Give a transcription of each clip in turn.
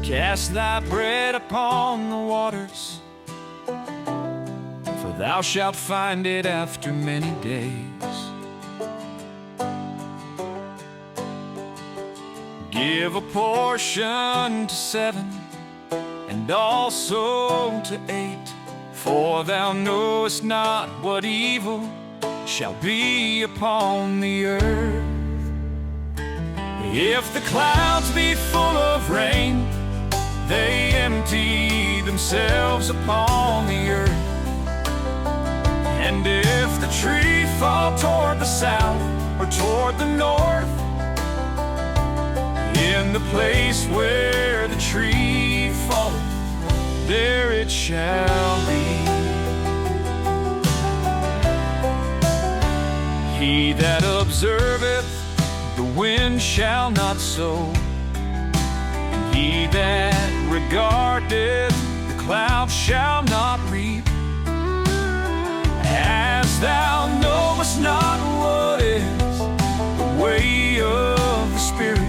Cast thy bread upon the waters, for thou shalt find it after many days. Give a portion to 7, and also to 8, for thou knowest not what evil shall be upon the earth. If the clouds be full of rain, they empty themselves upon the earth. And if the tree fall toward the south or toward the north, in the place where the tree falleth, there it shall be. He that observeth the wind shall not sow, and he that regardeth the clouds shall not reap. As thou knowest not what is the way of the Spirit,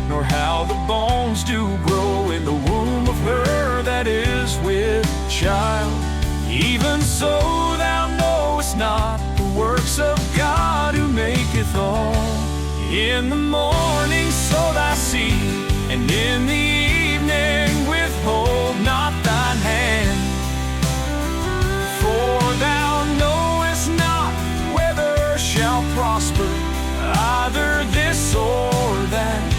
nor how the bones do grow in the womb of her that is with child, even so thou knowest not the works of God who maketh all. In the morning sow thy seed, and in the evening withhold not thine hand. For thou knowest not whether shall prosper either this or that,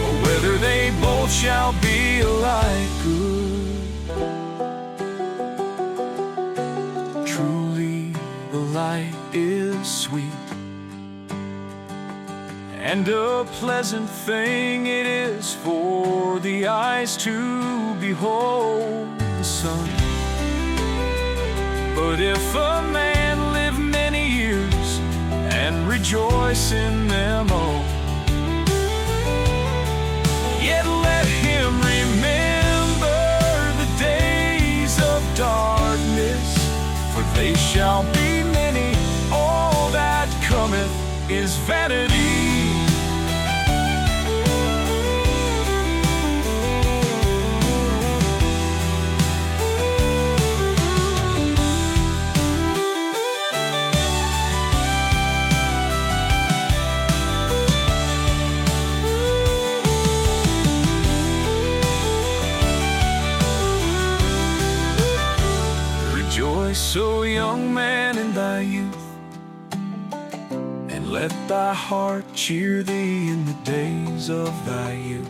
or whether they both shall be alike good. Truly the light is sweet, and a pleasant thing it is for the eyes to behold the sun. But if a man live many years and rejoice in them all, yet let him remember the days of darkness, for they shall be many. All that cometh is vanity. So, young man, in thy youth, and let thy heart cheer thee in the days of thy youth,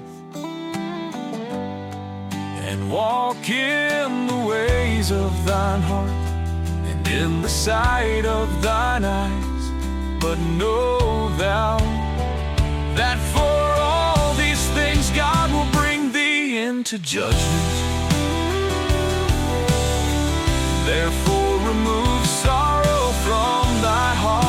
and walk in the ways of thine heart, and in the sight of thine eyes. But know thou that for all these things God will bring thee into judgment. Therefore remove sorrow from thy heart.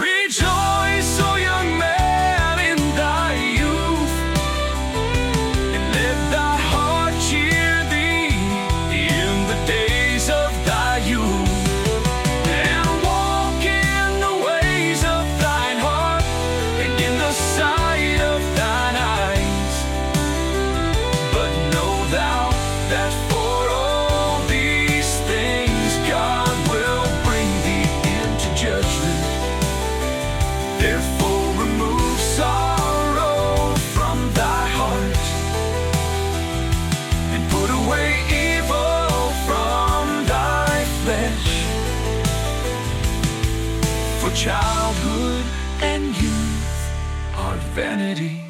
Rejoice, O young man, in thy youth, and let thy heart cheer thee in the days of thy youth, and walk in the ways of thine heart, and in the sight of thine eyes. But know thou that for all these things God will bring thee into judgment. Therefore remove sorrow from thy heart, and put away evil from thy flesh. For childhood and youth are vanity.